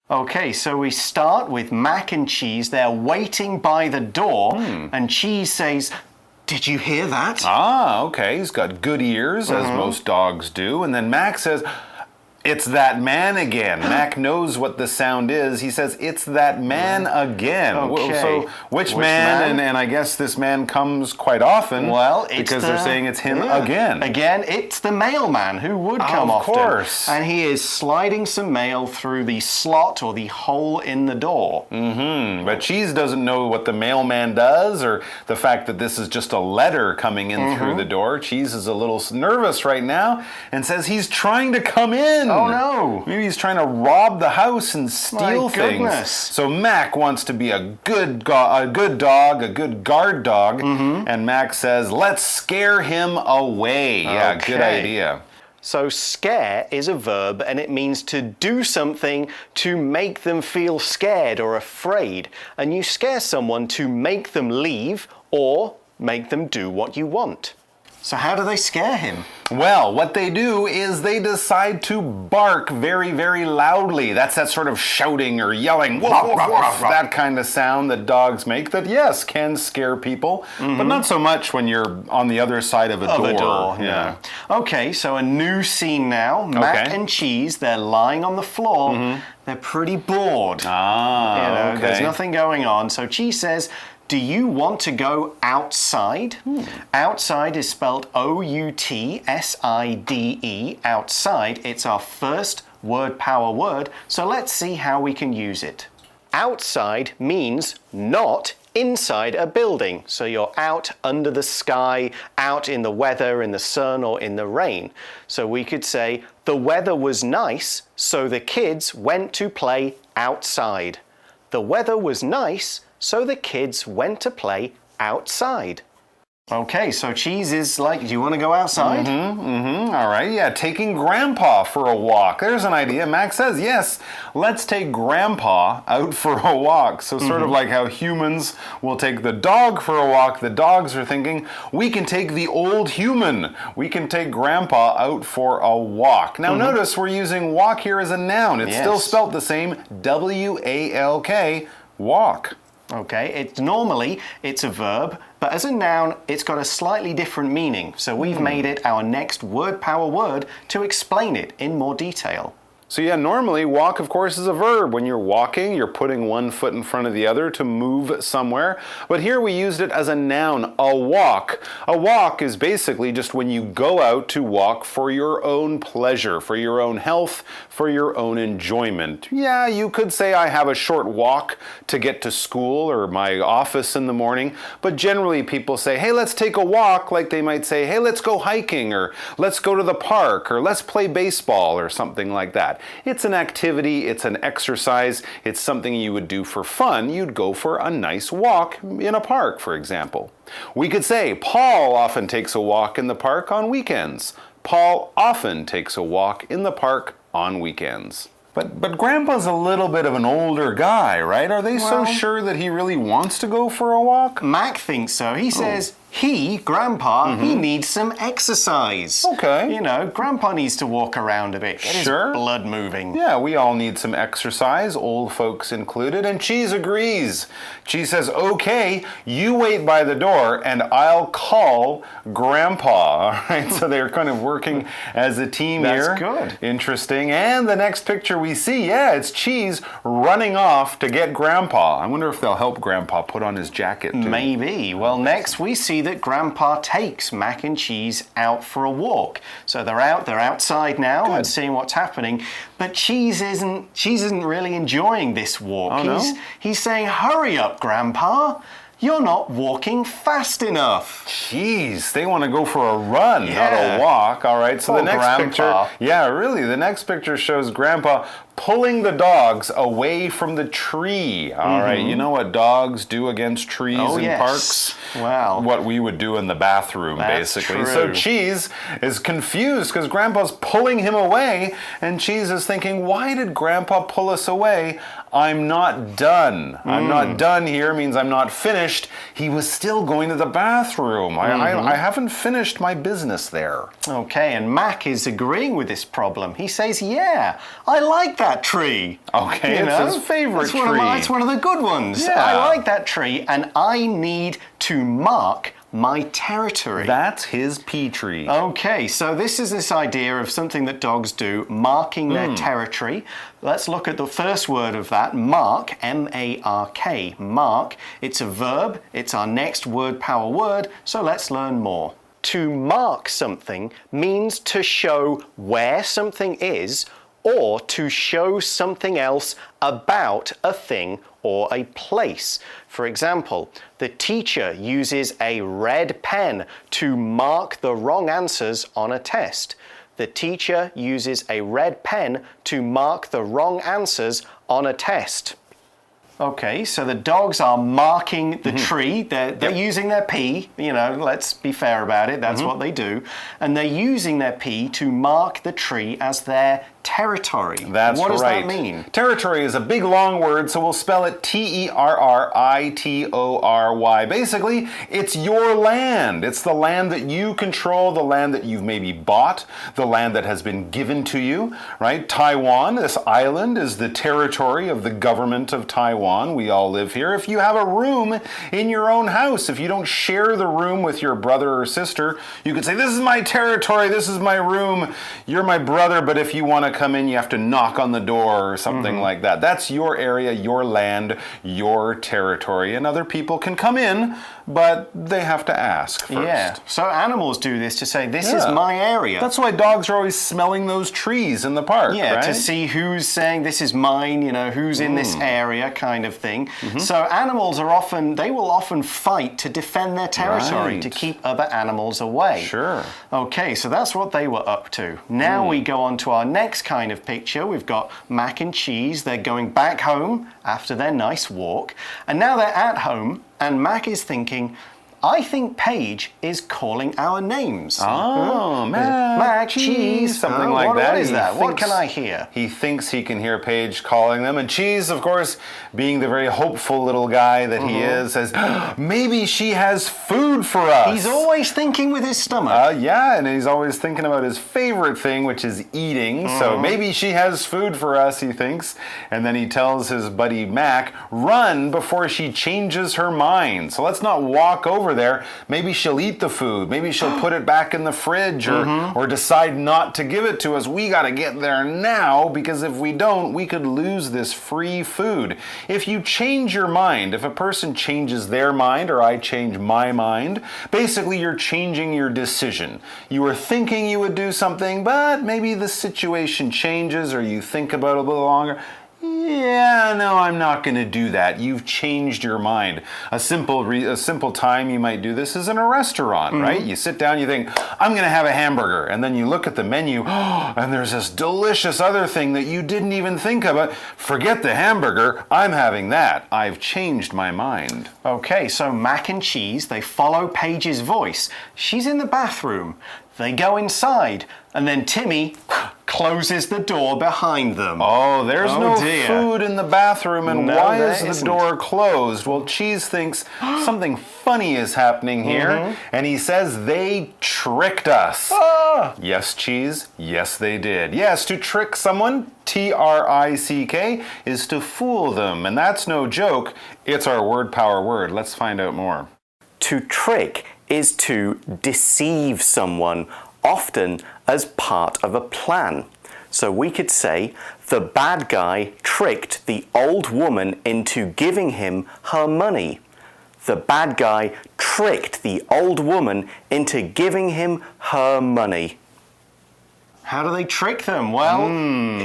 Okay, so we start with Mac and Cheese. They're waiting by the door, and Cheese says, "Did you hear that?" Ah, okay. He's got good ears, as most dogs do. And then Mac says, "It's that man again." Mac knows what the sound is. He says, "It's that man again." Okay. So which man? And I guess this man comes quite often. Well, it's because they're saying it's him again. Again, it's the mailman who would come often. Of course. And he is sliding some mail through the slot or the hole in the door. But Cheese doesn't know what the mailman does or the fact that this is just a letter coming in through the door. Cheese is a little nervous right now and says he's trying to come in. Oh no! Maybe he's trying to rob the house and steal things. Goodness. So Mac wants to be a good dog, a good guard dog, and Mac says, "Let's scare him away." Yeah, good idea. So scare is a verb and it means to do something to make them feel scared or afraid. And you scare someone to make them leave or make them do what you want. So how do they scare him? Well, what they do is they decide to bark very, very loudly. That's that sort of shouting or yelling, woof, woof, woof, that kind of sound that dogs make that, yes, can scare people, but not so much when you're on the other side of a door. Yeah. Okay, so a new scene now. Mac and Cheese, they're lying on the floor. They're pretty bored. There's nothing going on. So Cheese says, "Do you want to go outside?" Outside is spelled O-U-T-S-I-D-E, outside. It's our first word power word, so let's see how we can use it. Outside means not inside a building. So you're out under the sky, out in the weather, in the sun, or in the rain. So we could say, "The weather was nice, so the kids went to play outside." The weather was nice, so the kids went to play outside. Okay, so Cheese is like, do you want to go outside? All right, yeah, taking Grandpa for a walk. There's an idea. Max says, yes, let's take Grandpa out for a walk. So sort of like how humans will take the dog for a walk, the dogs are thinking, we can take the old human. We can take Grandpa out for a walk. Now notice we're using walk here as a noun. It's still spelt the same, W-A-L-K, walk. Okay, normally it's a verb, but as a noun, it's got a slightly different meaning. So we've made it our next word power word to explain it in more detail. So yeah, normally walk, of course, is a verb. When you're walking, you're putting one foot in front of the other to move somewhere. But here we used it as a noun, a walk. A walk is basically just when you go out to walk for your own pleasure, for your own health, for your own enjoyment. Yeah, you could say I have a short walk to get to school or my office in the morning, but generally people say, hey, let's take a walk, like they might say, hey, let's go hiking, or let's go to the park, or let's play baseball, or something like that. It's an activity, it's an exercise, it's something you would do for fun. You'd go for a nice walk in a park, for example. We could say, Paul often takes a walk in the park on weekends. Paul often takes a walk in the park on weekends. But Grandpa's a little bit of an older guy, right? Are they so sure that he really wants to go for a walk? Mac thinks so. He says Grandpa, he needs some exercise. Okay. You know, Grandpa needs to walk around a bit, get his blood moving. Yeah, we all need some exercise, old folks included, and Cheese agrees. Cheese says, okay, you wait by the door and I'll call Grandpa. All right, so they're kind of working as a team here. That's good. Interesting. And the next picture we see, it's Cheese running off to get Grandpa. I wonder if they'll help Grandpa put on his jacket too. Maybe. Well, next we see that Grandpa takes Mac and Cheese out for a walk. So they're outside now and seeing what's happening. But Cheese isn't really enjoying this walk. Oh, no? He's saying, hurry up, Grandpa. You're not walking fast enough. Jeez, they want to go for a run, not a walk. All right, so the next picture, the next picture shows Grandpa pulling the dogs away from the tree. All right, you know what dogs do against trees in parks? Wow. What we would do in the bathroom, basically. True. So Cheese is confused because Grandpa's pulling him away, and Cheese is thinking, why did Grandpa pull us away? I'm not done. I'm not done here means I'm not finished. He was still going to the bathroom. I haven't finished my business there. Okay, and Mac is agreeing with this problem. He says, yeah, I like that that tree. Okay, it's his favorite tree. It's one of the good ones. Yeah. I like that tree, and I need to mark my territory. That's his pea tree. Okay, so this is this idea of something that dogs do, marking their territory. Let's look at the first word of that, mark, M-A-R-K, mark. It's a verb, it's our next word power word, so let's learn more. To mark something means to show where something is or to show something else about a thing or a place. For example, the teacher uses a red pen to mark the wrong answers on a test. The teacher uses a red pen to mark the wrong answers on a test. Okay, so the dogs are marking the tree. They're using their pee. You know, let's be fair about it. That's what they do. And they're using their pee to mark the tree as their territory. That's what does right. that mean? Territory is a big long word, so we'll spell it T-E-R-R-I-T-O-R-Y. Basically, it's your land. It's the land that you control, the land that you've maybe bought, the land that has been given to you, right? Taiwan, this island, is the territory of the government of Taiwan. We all live here. If you have a room in your own house, if you don't share the room with your brother or sister, you could say, this is my territory, this is my room, you're my brother, but if you want to come in, you have to knock on the door or something like that. That's your area, your land, your territory, and other people can come in, but they have to ask first. Yeah, so animals do this to say, this is my area. That's why dogs are always smelling those trees in the park, right? To see who's saying, this is mine, you know, who's in this area kind of thing. So animals are they will often fight to defend their territory, to keep other animals away. Sure. Okay, so that's what they were up to. Now we go on to our next kind of picture. We've got Mac and Cheese. They're going back home after their nice walk. And now they're at home, and Mac is thinking, I think Paige is calling our names. Oh, Mac, Cheese, something like that. What is that? What can I hear? He thinks he can hear Paige calling them, and Cheese, of course, being the very hopeful little guy that he is, says, maybe she has food for us. He's always thinking with his stomach. Yeah, and he's always thinking about his favorite thing, which is eating. So maybe she has food for us, he thinks. And then he tells his buddy Mac, run before she changes her mind. So let's not walk over there. Maybe she'll eat the food. Maybe she'll put it back in the fridge or decide not to give it to us. We got to get there now, because if we don't, we could lose this free food. If you change your mind, if a person changes their mind or I change my mind, basically you're changing your decision. You were thinking you would do something, but maybe the situation changes or you think about it a little longer. Yeah, no, I'm not going to do that. You've changed your mind. A simple time you might do this is in a restaurant, right? You sit down, you think, I'm going to have a hamburger. And then you look at the menu, and there's this delicious other thing that you didn't even think about. Forget the hamburger, I'm having that. I've changed my mind. Okay, so Mac and Cheese, they follow Paige's voice. She's in the bathroom. They go inside, and then Timmy closes the door behind them. Oh, there's no food in the bathroom, and why is the door closed? Well, Cheese thinks something funny is happening here, and he says they tricked us. Yes, Cheese, yes, they did. Yes, to trick someone, T-R-I-C-K, is to fool them, and that's no joke. It's our word power word. Let's find out more. To trick is to deceive someone, often as part of a plan. So we could say, the bad guy tricked the old woman into giving him her money. The bad guy tricked the old woman into giving him her money. How do they trick them? Well,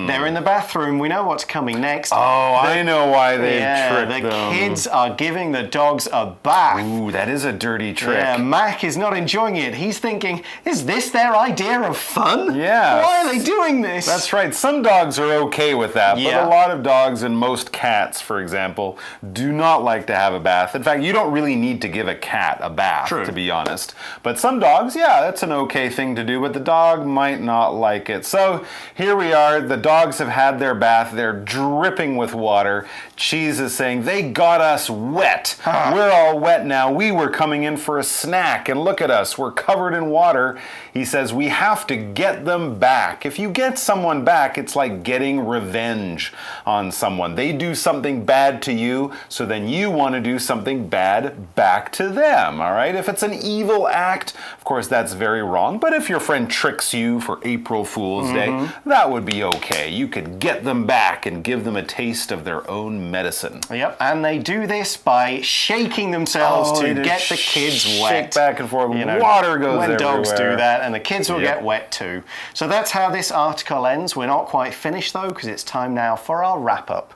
they're in the bathroom. We know what's coming next. I know why they tricked them. The kids are giving the dogs a bath. Ooh, that is a dirty trick. Yeah, Mac is not enjoying it. He's thinking, is this their idea of fun? Yeah. Why are they doing this? That's right. Some dogs are okay with that, but a lot of dogs and most cats, for example, do not like to have a bath. In fact, you don't really need to give a cat a bath, to be honest. But some dogs, that's an okay thing to do, but the dog might not like like it. So here we are. The dogs have had their bath. They're dripping with water. Cheese is saying, they got us wet. We're all wet now. We were coming in for a snack, and look at us. We're covered in water. He says, we have to get them back. If you get someone back, it's like getting revenge on someone. They do something bad to you, so then you want to do something bad back to them, all right? If it's an evil act, of course, that's very wrong. But if your friend tricks you for April Fool's Day, that would be okay. You could get them back and give them a taste of their own medicine. Yep, and they do this by shaking themselves to get the kids wet. Shake back and forth. You know, water goes when everywhere. Dogs do that, and the kids will get wet too. So that's how this article ends. We're not quite finished though, because it's time now for our wrap-up.